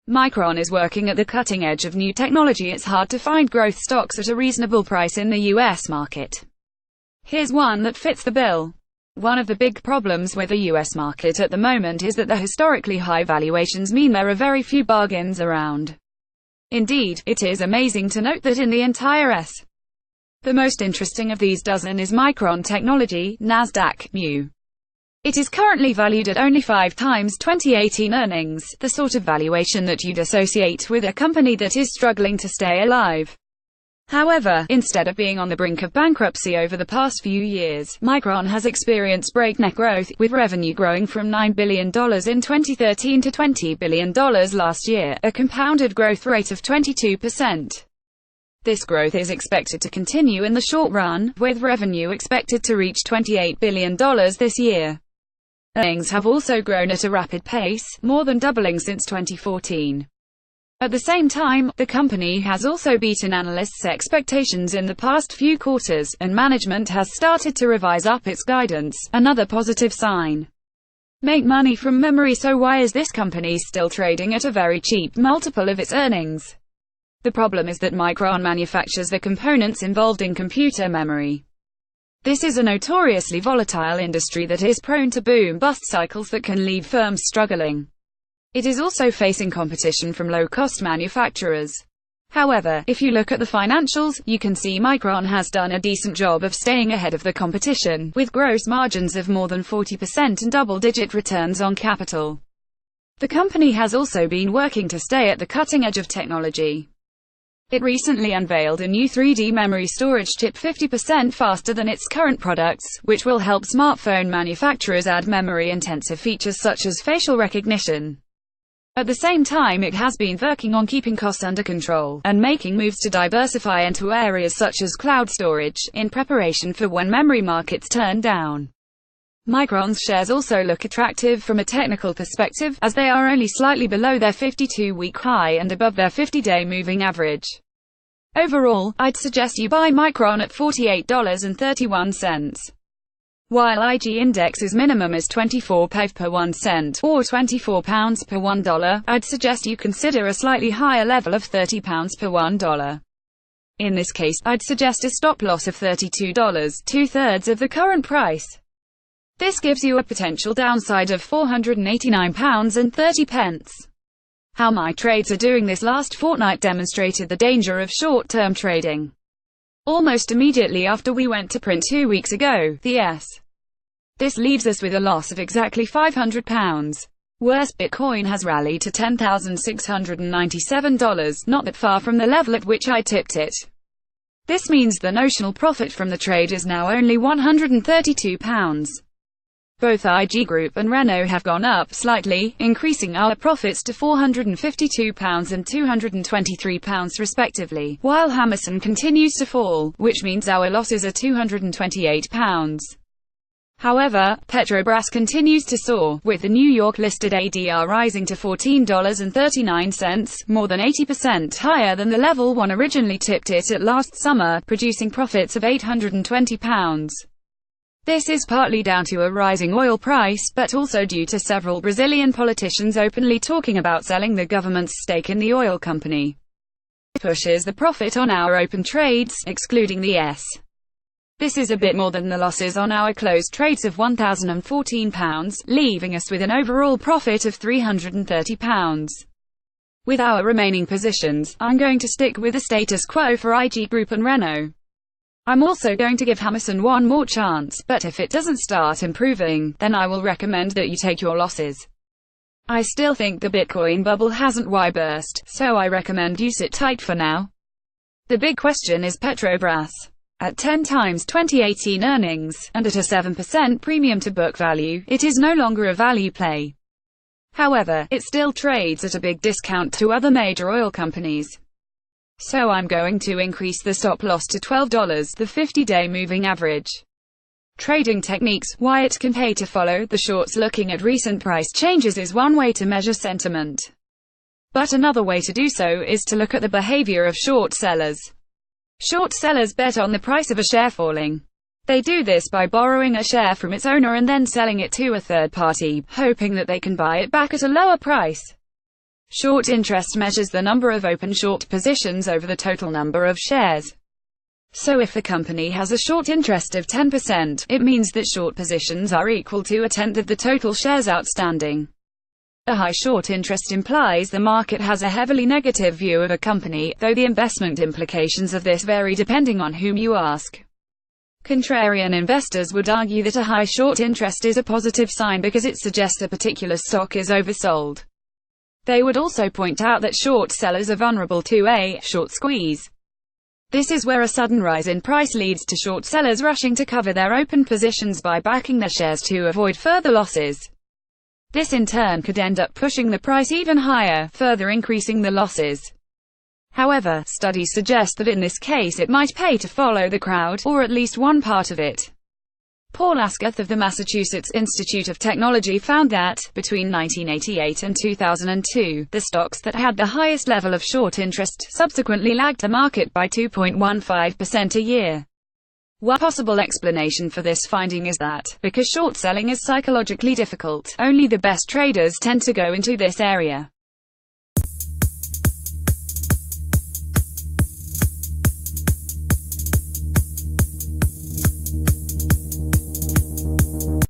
Micron is working at the cutting edge of new technology. It's hard to find growth stocks at a reasonable price in the US market. Here's one that fits the bill. One of the big problems with the US market at the moment is that the historically high valuations mean there are very few bargains around. Indeed, it is amazing to note that in the entire S. The most interesting of these dozen is Micron Technology, Nasdaq, MU. It is currently valued at only 5 times 2018 earnings, the sort of valuation that you'd associate with a company that is struggling to stay alive. However, instead of being on the brink of bankruptcy over the past few years, Micron has experienced breakneck growth, with revenue growing from $9 billion in 2013 to $20 billion last year, a compounded growth rate of 22%. This growth is expected to continue in the short run, with revenue expected to reach $28 billion this year. Earnings have also grown at a rapid pace, more than doubling since 2014. At the same time, the company has also beaten analysts' expectations in the past few quarters, and management has started to revise up its guidance, another positive sign. Make money from memory. So why is this company still trading at a very cheap multiple of its earnings? The problem is that Micron manufactures the components involved in computer memory. This is a notoriously volatile industry that is prone to boom-bust cycles that can leave firms struggling. It is also facing competition from low-cost manufacturers. However, if you look at the financials, you can see Micron has done a decent job of staying ahead of the competition, with gross margins of more than 40% and double-digit returns on capital. The company has also been working to stay at the cutting edge of technology. It recently unveiled a new 3D memory storage chip 50% faster than its current products, which will help smartphone manufacturers add memory-intensive features such as facial recognition. At the same time, it has been working on keeping costs under control, and making moves to diversify into areas such as cloud storage, in preparation for when memory markets turn down. Micron's shares also look attractive from a technical perspective, as they are only slightly below their 52-week high and above their 50-day moving average. Overall, I'd suggest you buy Micron at $48.31. While IG Index's minimum is 24 PEV per 1 cent, or £24 per $1, I'd suggest you consider a slightly higher level of £30 per $1. In this case, I'd suggest a stop loss of $32, 2/3 of the current price. This gives you a potential downside of £489.30. How my trades are doing this last fortnight demonstrated the danger of short-term trading. Almost immediately after we went to print 2 weeks ago, this leaves us with a loss of exactly £500. Worse, Bitcoin has rallied to $10,697, not that far from the level at which I tipped it. This means the notional profit from the trade is now only £132. Both IG Group and Renault have gone up slightly, increasing our profits to £452 and £223 respectively, while Hammerson continues to fall, which means our losses are £228. However, Petrobras continues to soar, with the New York-listed ADR rising to $14.39, more than 80% higher than the level one originally tipped it at last summer, producing profits of £820. This is partly down to a rising oil price, but also due to several Brazilian politicians openly talking about selling the government's stake in the oil company. It pushes the profit on our open trades, excluding the S. This is a bit more than the losses on our closed trades of £1,014, leaving us with an overall profit of £330. With our remaining positions, I'm going to stick with the status quo for IG Group and Renault. I'm also going to give Hammerson one more chance, but if it doesn't start improving, then I will recommend that you take your losses. I still think the Bitcoin bubble hasn't burst, so I recommend you sit tight for now. The big question is Petrobras. At 10 times 2018 earnings, and at a 7% premium to book value, it is no longer a value play. However, it still trades at a big discount to other major oil companies. So I'm going to increase the stop loss to $12, the 50-day moving average. Trading techniques, why it can pay to follow the shorts. Looking at recent price changes is one way to measure sentiment. But another way to do so is to look at the behavior of short sellers. Short sellers bet on the price of a share falling. They do this by borrowing a share from its owner and then selling it to a third party, hoping that they can buy it back at a lower price. Short interest measures the number of open short positions over the total number of shares. So if a company has a short interest of 10%, it means that short positions are equal to a tenth of the total shares outstanding. A high short interest implies the market has a heavily negative view of a company, though the investment implications of this vary depending on whom you ask. Contrarian investors would argue that a high short interest is a positive sign because it suggests a particular stock is oversold. They would also point out that short sellers are vulnerable to a short squeeze. This is where a sudden rise in price leads to short sellers rushing to cover their open positions by backing their shares to avoid further losses. This in turn could end up pushing the price even higher, further increasing the losses. However, studies suggest that in this case it might pay to follow the crowd, or at least one part of it. Paul Asquith of the Massachusetts Institute of Technology found that, between 1988 and 2002, the stocks that had the highest level of short interest subsequently lagged the market by 2.15% a year. One possible explanation for this finding is that, because short selling is psychologically difficult, only the best traders tend to go into this area.